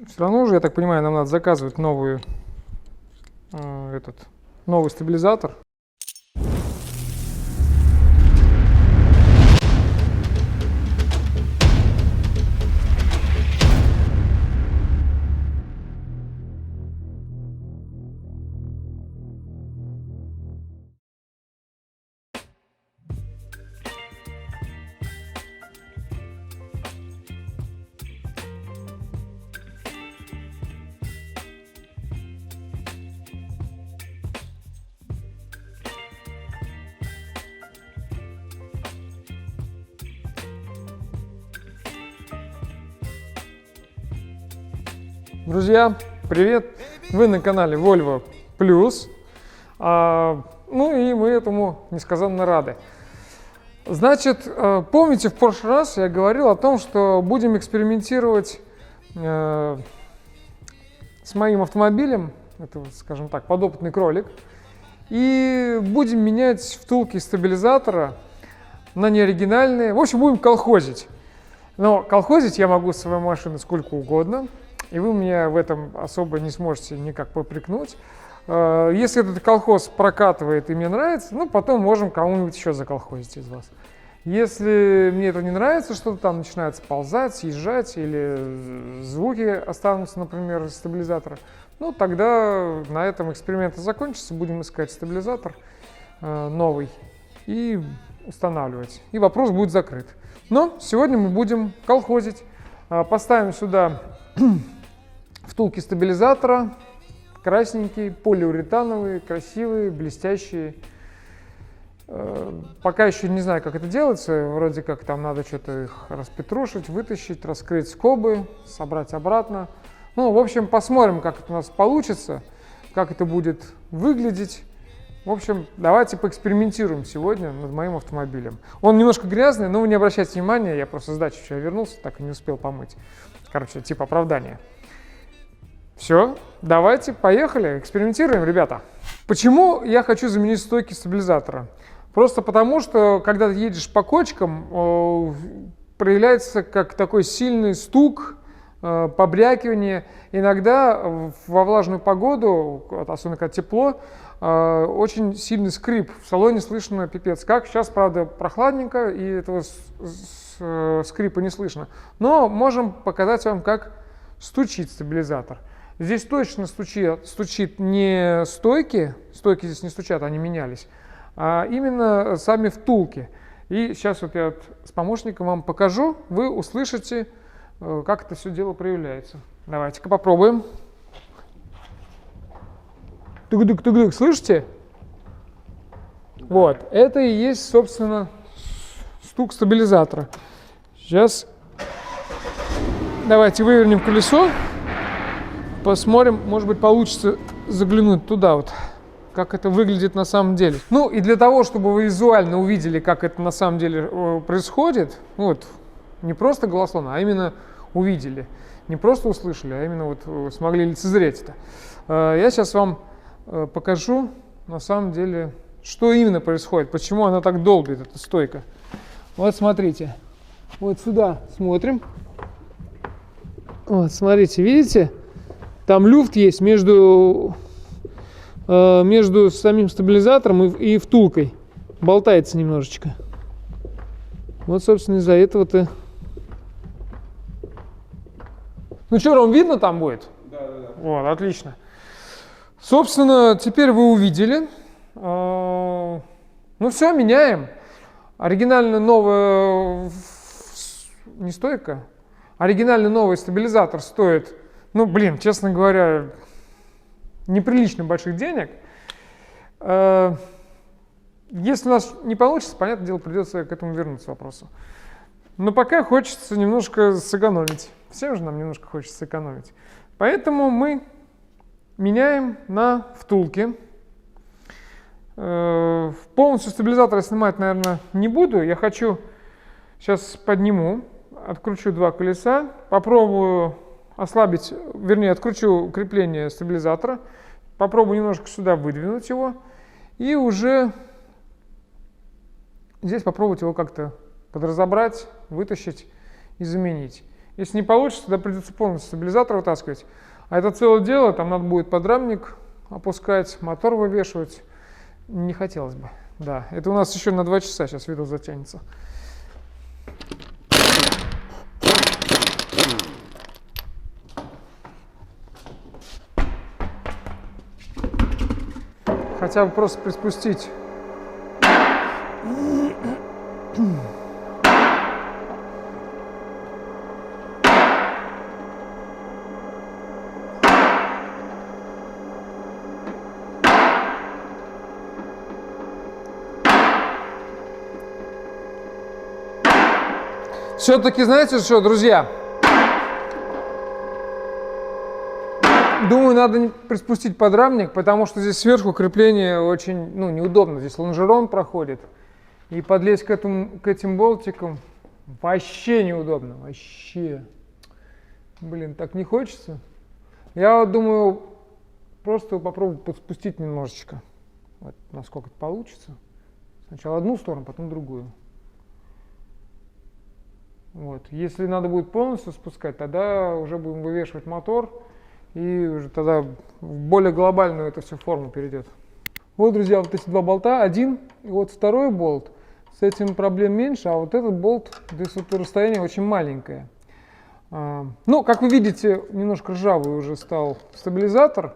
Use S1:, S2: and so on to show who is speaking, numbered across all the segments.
S1: Все равно уже, я так понимаю, нам надо заказывать новый стабилизатор. Друзья, привет! Вы на канале Volvo Plus. Ну и мы этому несказанно рады. Значит, помните, в прошлый раз я говорил о том, что будем экспериментировать с моим автомобилем, это, скажем так, подопытный кролик, и будем менять втулки стабилизатора на неоригинальные. В общем, будем колхозить. Но колхозить я могу с своей машины сколько угодно. И вы меня в этом особо не сможете никак попрекнуть. Если этот колхоз прокатывает и мне нравится, ну, потом можем кому-нибудь еще заколхозить из вас. Если мне это не нравится, что-то там начинает ползать, съезжать, или звуки останутся, например, из стабилизатора, ну, тогда на этом эксперименты закончатся, будем искать стабилизатор новый и устанавливать. И вопрос будет закрыт. Но сегодня мы будем колхозить. Поставим сюда втулки стабилизатора, красненькие, полиуретановые, красивые, блестящие. Пока еще не знаю, как это делается. Вроде как там надо что-то их распетрушить, вытащить, раскрыть скобы, собрать обратно. Ну, в общем, посмотрим, как это у нас получится, как это будет выглядеть. В общем, давайте поэкспериментируем сегодня над моим автомобилем. Он немножко грязный, но вы не обращайте внимания, я просто с дачи вчера вернулся, так и не успел помыть. Короче, типа оправдания. Все, давайте, поехали, экспериментируем, ребята. Почему я хочу заменить стойки стабилизатора? Просто потому, что когда ты едешь по кочкам, проявляется как такой сильный стук, побрякивание. Иногда во влажную погоду, особенно когда тепло, очень сильный скрип. В салоне слышно пипец как. Сейчас, правда, прохладненько, и этого скрипа не слышно. Но можем показать вам, как стучит стабилизатор. Здесь точно стучит не стойки здесь не стучат, они менялись, а именно сами втулки. И сейчас вот я с помощником вам покажу, вы услышите, как это все дело проявляется. Давайте-ка попробуем. Тук-тук-тук-тук, слышите? Вот, это и есть, собственно, стук стабилизатора. Сейчас давайте вывернем колесо. Посмотрим, может быть, получится заглянуть туда вот, как это выглядит на самом деле. Ну и для того, чтобы вы визуально увидели, как это на самом деле происходит, вот, не просто голословно, а именно увидели. Не просто услышали, а именно вот смогли лицезреть это. Я сейчас вам покажу, на самом деле, что именно происходит, почему она так долбит, эта стойка. Вот смотрите, вот сюда смотрим. Вот, смотрите, видите? Там люфт есть между самим стабилизатором и втулкой. Болтается немножечко. Вот, собственно, из-за этого-то... Ну что, Ром, видно там будет?
S2: Да.
S1: Вот, отлично. Собственно, теперь вы увидели. Ну все, меняем. Оригинально новая... Не стойка. Оригинально новый стабилизатор стоит... Ну, блин, честно говоря, неприлично больших денег. Если у нас не получится, понятное дело, придется к этому вернуться вопросу. Но пока хочется немножко сэкономить. Всем же нам немножко хочется сэкономить. Поэтому мы меняем на втулки. Полностью стабилизатор я снимать, наверное, не буду. Я хочу, сейчас подниму, откручу два колеса, попробую ослабить, вернее, откручу крепление стабилизатора, попробую немножко сюда выдвинуть его и уже здесь попробовать его как-то подразобрать, вытащить и заменить. Если не получится, тогда придется полностью стабилизатор вытаскивать. А это целое дело, там надо будет подрамник опускать, мотор вывешивать. Не хотелось бы. Да, это у нас еще на 2 часа сейчас видео затянется. Хотя бы просто приспустить. Все-таки, знаете что, друзья? Думаю, надо приспустить подрамник, потому что здесь сверху крепление очень неудобно. Здесь лонжерон проходит. И подлезть к этим болтикам вообще неудобно. Вообще. Блин, так не хочется. Я вот думаю, просто попробую подспустить немножечко. Вот, насколько это получится. Сначала одну сторону, потом другую. Вот. Если надо будет полностью спускать, тогда уже будем вывешивать мотор, и уже тогда в более глобальную эту всю форму перейдет. Вот, друзья, вот эти 2 болта. Один, и вот второй болт. С этим проблем меньше, а вот этот болт, здесь вот расстояние очень маленькое. Ну, как вы видите, немножко ржавый уже стал стабилизатор.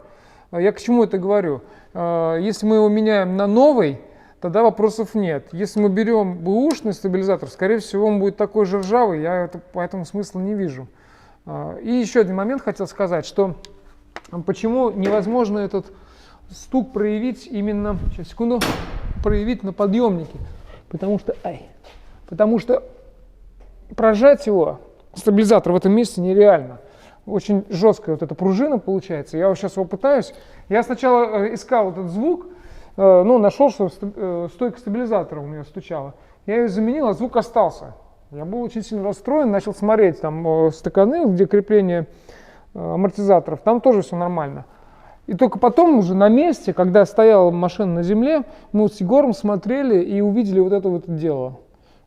S1: Я к чему это говорю? Если мы его меняем на новый, тогда вопросов нет. Если мы берем бэушный стабилизатор, скорее всего, он будет такой же ржавый, я поэтому смысла не вижу. И еще один момент хотел сказать, что почему невозможно этот стук проявить именно, сейчас, секунду, проявить на подъемнике. Потому что прожать его, стабилизатор, в этом месте нереально. Очень жесткая вот эта пружина получается. Я вот сейчас его пытаюсь. Я сначала искал этот звук, нашел, что стойка стабилизатора у меня стучала. Я ее заменил, а звук остался. Я был очень сильно расстроен, начал смотреть там стаканы, где крепление амортизаторов, там тоже все нормально. И только потом уже на месте, когда стояла машина на земле, мы с Егором смотрели и увидели вот это вот дело.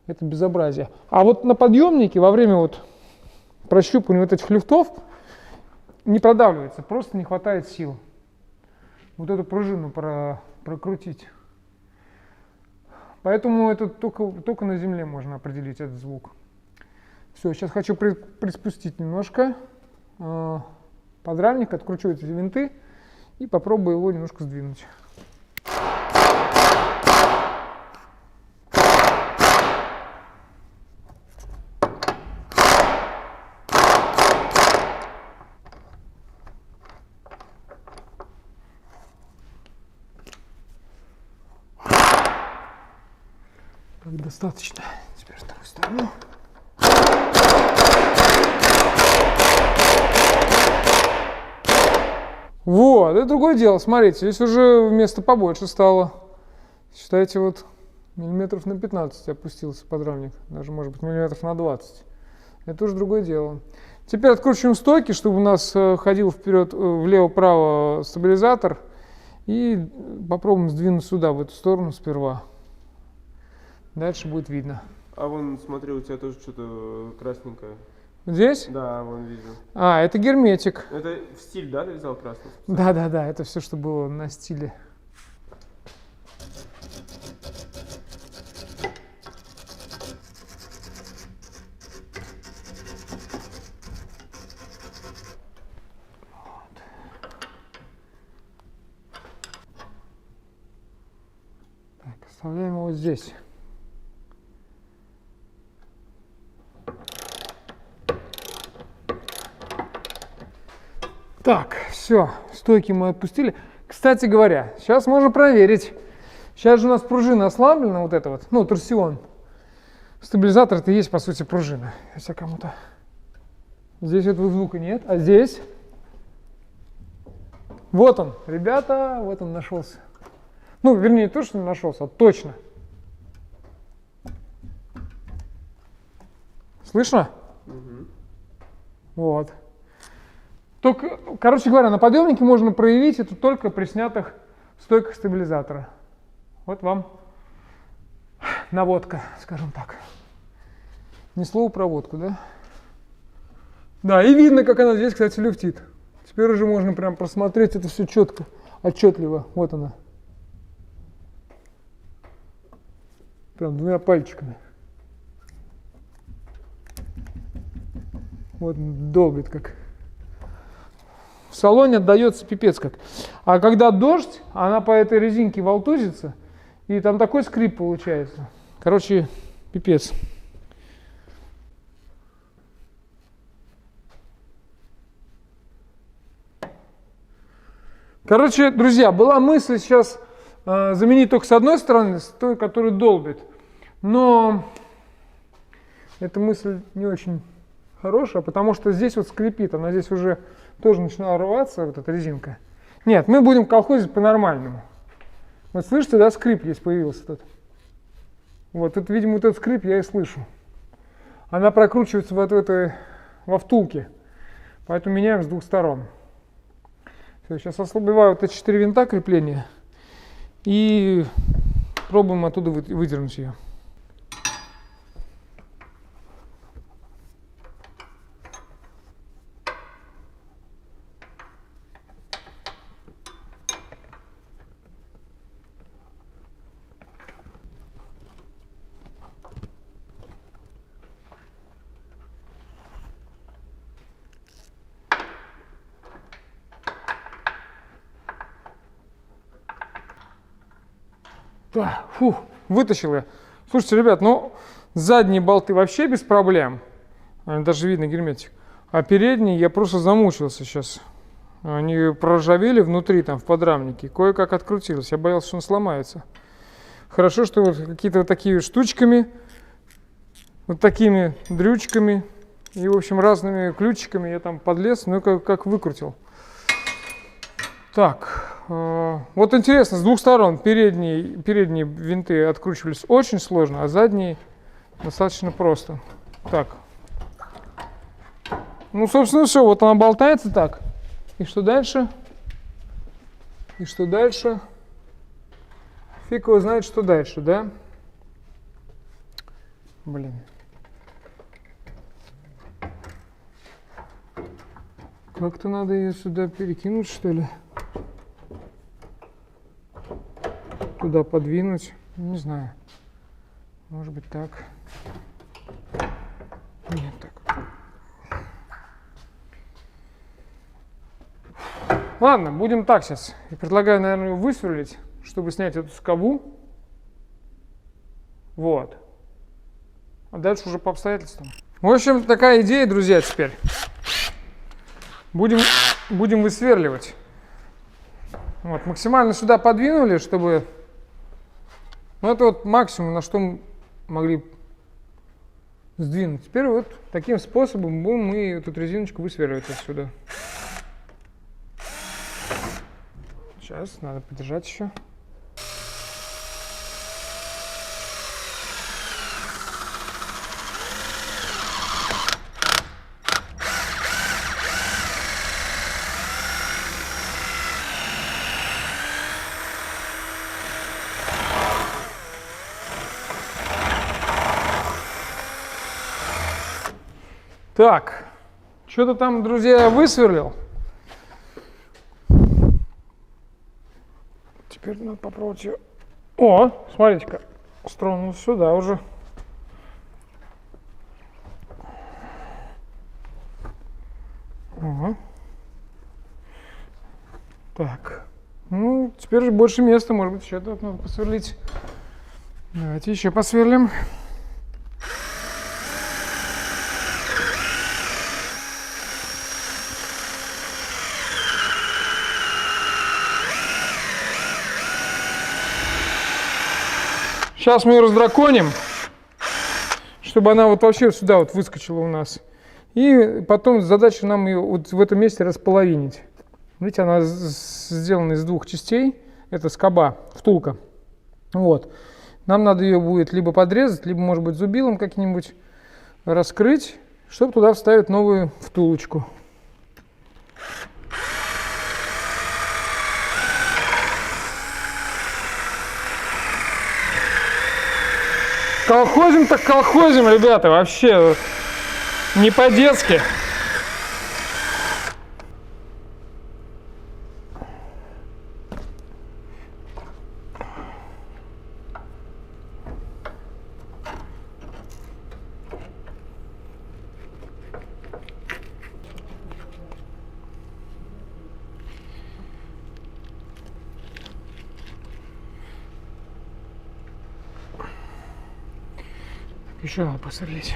S1: Это безобразие. А вот на подъемнике во время вот прощупывания вот этих люфтов не продавливается, просто не хватает сил. Вот эту пружину прокрутить. Поэтому это только на земле можно определить этот звук. Все, сейчас хочу приспустить немножко подрамник, откручу эти винты и попробую его немножко сдвинуть. Так, достаточно. Теперь вторую сторону. Вот, это другое дело. Смотрите, здесь уже место побольше стало. Считайте, вот миллиметров на 15 опустился подрамник. Даже, может быть, миллиметров на 20. Это уже другое дело. Теперь откручиваем стойки, чтобы у нас ходил вперед, влево-право стабилизатор. И попробуем сдвинуть сюда, в эту сторону сперва. Дальше будет видно.
S2: А вон, смотри, у тебя тоже что-то красненькое.
S1: Здесь?
S2: Да, вон вижу.
S1: А, это герметик.
S2: Это в стиль, да, ты взял красный?
S1: Да, это все, что было на стиле. Так, оставляем его здесь. Так, все, стойки мы отпустили. Кстати говоря, сейчас можно проверить. Сейчас же у нас пружина ослаблена, вот это вот, торсион. Стабилизатор это и есть, по сути, пружина. Если кому-то. Здесь этого звука нет, а здесь. Вот он, ребята, вот он нашелся. Вернее, не то, что не нашелся, а точно. Слышно?
S2: Угу.
S1: Вот. Только, короче говоря, на подъемнике можно проявить это только при снятых стойках стабилизатора. Вот вам наводка, скажем так. Ни слова про водку, да? Да, и видно, как она здесь, кстати, люфтит. Теперь уже можно прям просмотреть это все четко, отчетливо. Вот она. Прям двумя пальчиками. Вот долбит как. В салоне отдается пипец как. А когда дождь, она по этой резинке волтузится, и там такой скрип получается. Короче, пипец. Короче, друзья, была мысль сейчас заменить только с одной стороны, с той, которая долбит. Но эта мысль не очень хорошая, потому что здесь вот скрипит, она здесь уже тоже начинала рваться, вот эта резинка. Нет, мы будем колхозить по-нормальному. Вот слышите, да, скрип здесь появился тут. Вот, это, видимо, вот этот скрип я и слышу. Она прокручивается вот в этой, во втулке, поэтому меняем с двух сторон. Все, сейчас ослабеваю вот эти 4 винта крепления и пробуем оттуда выдернуть ее. Да, фух, вытащил я. Слушайте, ребят, ну задние болты вообще без проблем. Даже видно герметик. А передние я просто замучился сейчас. Они проржавели внутри, там, в подрамнике. Кое-как открутилось. Я боялся, что он сломается. Хорошо, что вот какие-то вот такими штучками, вот такими дрючками и, в общем, разными ключиками я там подлез, ну как выкрутил. Так. Вот интересно, с двух сторон передние винты откручивались очень сложно, а задние достаточно просто. Так. Ну, собственно, все. Вот она болтается так. И что дальше? И что дальше? Фиг его знает, что дальше, да? Блин. Как-то надо ее сюда перекинуть, что ли? Туда подвинуть, не знаю, может быть так, нет, так. Ладно, будем так сейчас. Я предлагаю, наверное, ее высверлить, чтобы снять эту скобу. Вот. А дальше уже по обстоятельствам. В общем, такая идея, друзья, теперь. Будем высверливать. Вот, максимально сюда подвинули, чтобы... Ну, это вот максимум, на что мы могли сдвинуть. Теперь вот таким способом будем мы эту резиночку высверливать отсюда. Сейчас, надо подержать еще. Так, что-то там, друзья, я высверлил. Теперь надо попробовать ее. О, смотрите-ка, стронулся сюда уже. Ага. Так, ну, теперь же больше места, может быть, еще тут надо посверлить. Давайте еще посверлим. Сейчас мы ее раздраконим, чтобы она вот вообще сюда вот выскочила у нас. И потом задача нам ее вот в этом месте располовинить. Видите, она сделана из двух частей. Это скоба, втулка. Вот. Нам надо ее будет либо подрезать, либо, может быть, зубилом как-нибудь раскрыть, чтобы туда вставить новую втулочку. Колхозим так колхозим, ребята, вообще не по-детски. Еще надо посверлить.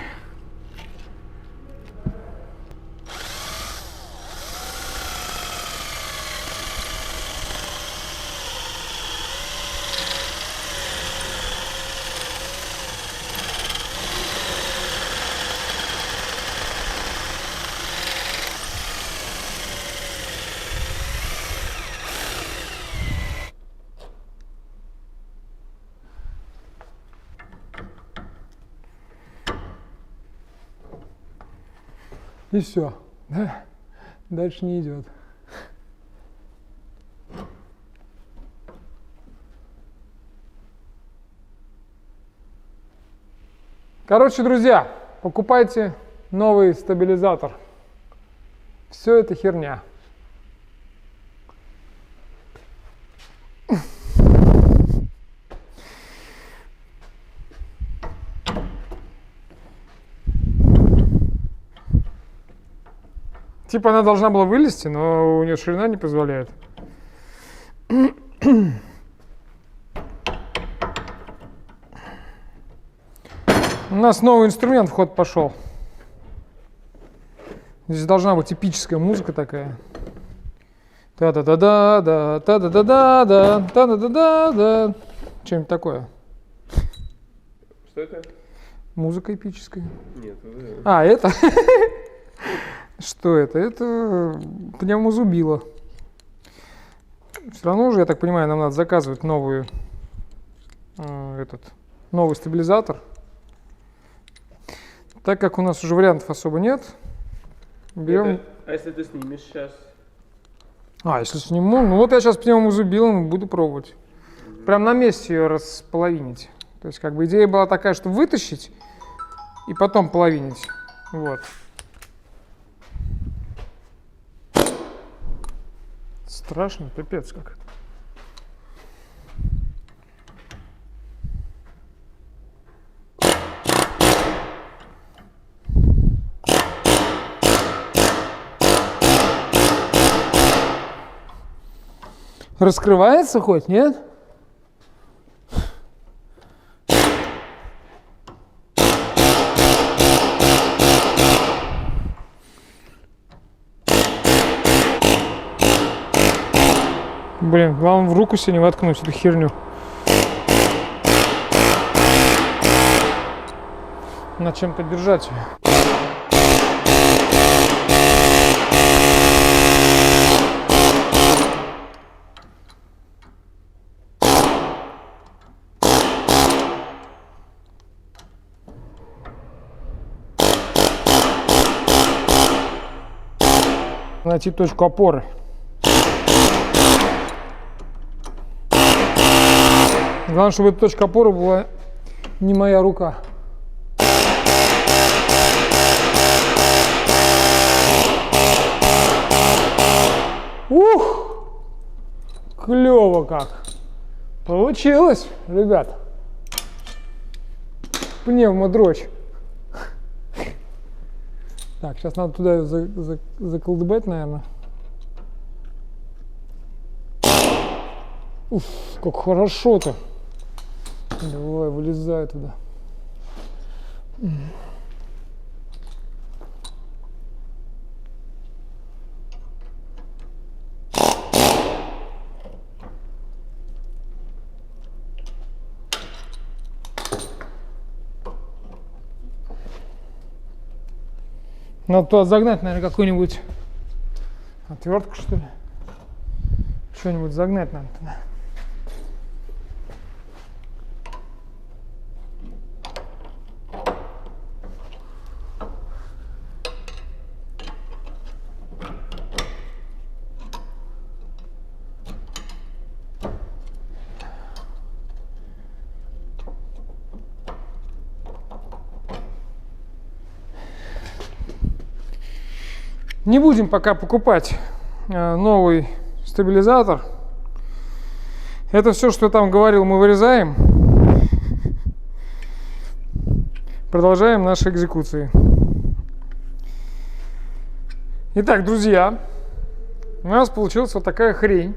S1: И все, да? Дальше не идет. Короче, друзья, покупайте новый стабилизатор. Все это херня. Типа она должна была вылезти, но у нее ширина не позволяет. У нас новый инструмент в ход пошел. Здесь должна быть эпическая музыка такая. Та-да-да-да-да, та-да-да-да-да, та-да-да-да-да. Что-нибудь такое.
S2: Что это?
S1: Музыка эпическая.
S2: Нет, это...
S1: А, это? Что это? Это пневмозубило. Все равно уже, я так понимаю, нам надо заказывать новый стабилизатор. Так как у нас уже вариантов особо нет, берем...
S2: А если ты снимешь сейчас?
S1: А, если сниму, ну вот я сейчас пневмозубилом буду пробовать. Прям на месте ее располовинить. То есть как бы идея была такая, что вытащить и потом половинить. Вот. Страшно, пипец как. Раскрывается хоть, нет? Блин, главное в руку себе не воткнуть эту херню. Надо чем-то держать ее. Найти точку опоры. Главное, чтобы эта точка опоры была не моя рука. Ух! Клево как! Получилось, ребят! Пневмодрочь. Так, сейчас надо туда заколдыбать, наверное. Уф, как хорошо-то. Давай, вылезай туда. Надо туда загнать, наверное, какую-нибудь отвертку, что ли. Что-нибудь загнать надо туда. Не будем пока покупать новый стабилизатор. Это все, что я там говорил, мы вырезаем. Продолжаем наши экзекуции. Итак, друзья, у нас получилась вот такая хрень.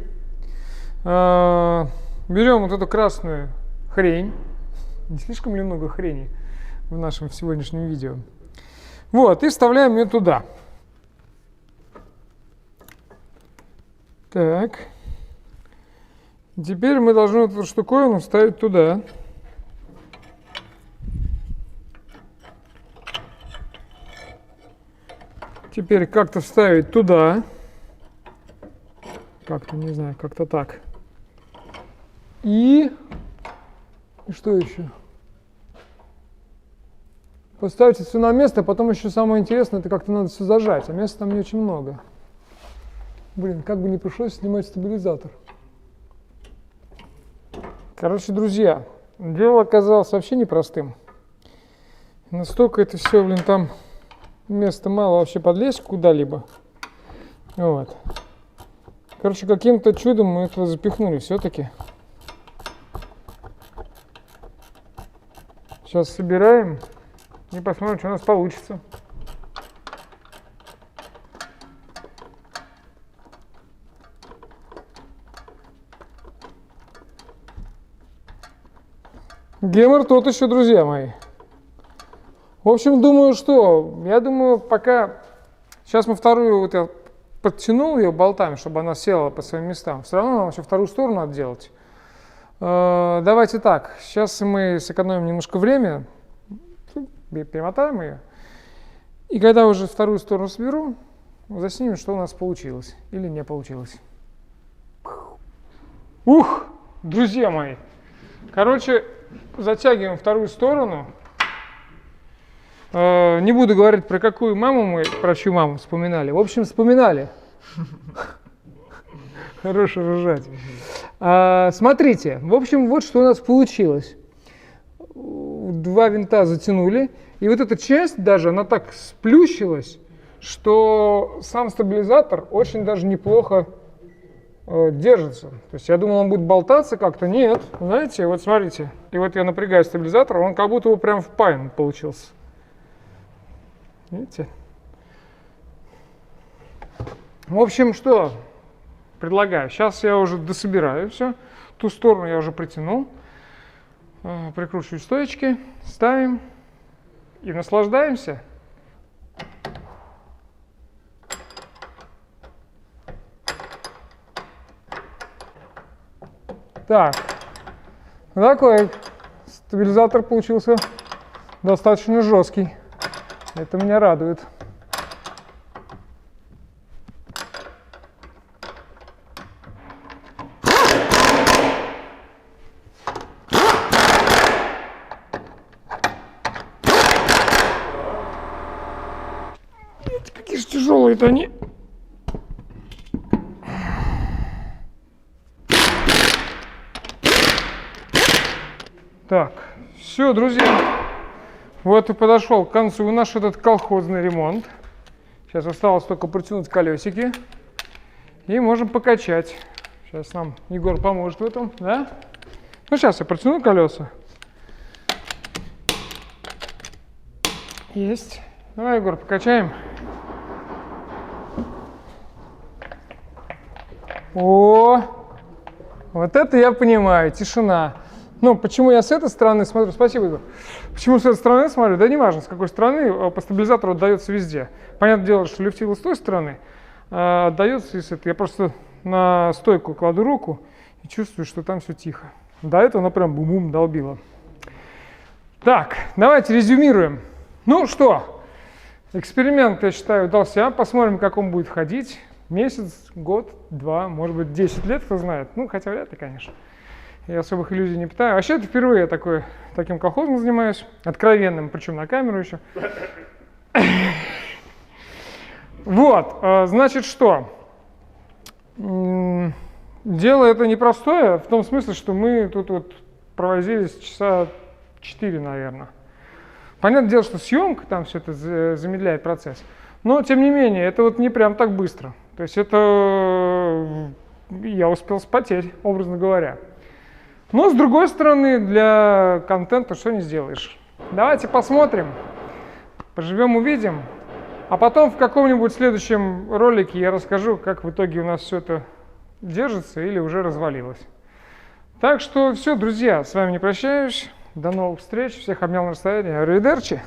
S1: Берем вот эту красную хрень. Не слишком ли много хрени? в нашем сегодняшнем видео. Вот, и вставляем ее туда. Так. Теперь мы должны эту штуковину вставить туда. Теперь как-то вставить туда. Как-то, не знаю, как-то так. И что еще? Поставить все на место, а потом еще самое интересное, это как-то надо все зажать, а места там не очень много. Блин, как бы не пришлось снимать стабилизатор. Короче, друзья, дело оказалось вообще непростым. Настолько это все, блин, там места мало вообще подлезть куда-либо. Вот. Короче, каким-то чудом мы это запихнули все-таки. Сейчас собираем и посмотрим, что у нас получится. Гемор тот еще, друзья мои. В общем, думаю, что? Я думаю, пока... Сейчас мы вторую, вот я подтянул ее болтами, чтобы она села по своим местам. Все равно нам еще вторую сторону надо делать. Давайте так. Сейчас мы сэкономим немножко время. Перемотаем ее. И когда уже вторую сторону соберу, заснимем, что у нас получилось или не получилось. Ух, друзья мои. Короче, затягиваем вторую сторону. Не буду говорить, про какую маму мы, про чью маму вспоминали. В общем, вспоминали. Хорошо ржать. Смотрите, в общем, вот что у нас получилось. Два винта затянули, и вот эта часть даже, она так сплющилась, что сам стабилизатор очень даже неплохо держится. То есть я думал, он будет болтаться как-то. Нет, знаете, вот смотрите. И вот я напрягаю стабилизатор, он как будто бы прям впаян получился. Видите? В общем, что предлагаю? Сейчас я уже дособираю все. Ту сторону я уже притянул. Прикручиваю стоечки, ставим и наслаждаемся. Так, такой стабилизатор получился достаточно жесткий. Это меня радует. Какие же тяжелые-то они. Так, все, друзья. Вот и подошел к концу наш этот колхозный ремонт. Сейчас осталось только протянуть колесики. И можем покачать. Сейчас нам Егор поможет в этом, да? Ну, сейчас я протяну колеса. Есть. Давай, Егор, покачаем. О, вот это я понимаю, тишина. Ну, почему я с этой стороны смотрю? Спасибо, Игорь. Почему с этой стороны смотрю? Да не важно, с какой стороны, по стабилизатору отдается везде. Понятное дело, что лифтило с той стороны, отдается и с этой. Я просто на стойку кладу руку и чувствую, что там все тихо. До этого оно прям бум-бум долбило. Так, давайте резюмируем. Ну что, эксперимент, я считаю, удался. Посмотрим, как он будет ходить. Месяц, год, два, может быть, 10 лет, кто знает. Ну, хотя вряд ли, конечно. Я особых иллюзий не питаю. Вообще, это впервые я таким колхозом занимаюсь. Откровенным, причем на камеру еще. Вот, значит, что? Дело это непростое, в том смысле, что мы тут вот провозились часа 4, наверное. Понятное дело, что съемка там все это замедляет процесс. Но, тем не менее, это вот не прям так быстро. То есть это я успел спотеть, образно говоря. Но, с другой стороны, для контента что не сделаешь. Давайте посмотрим, поживем, увидим. А потом в каком-нибудь следующем ролике я расскажу, как в итоге у нас все это держится или уже развалилось. Так что все, друзья, с вами не прощаюсь. До новых встреч. Всех обнял на расстоянии. Аривидерчи.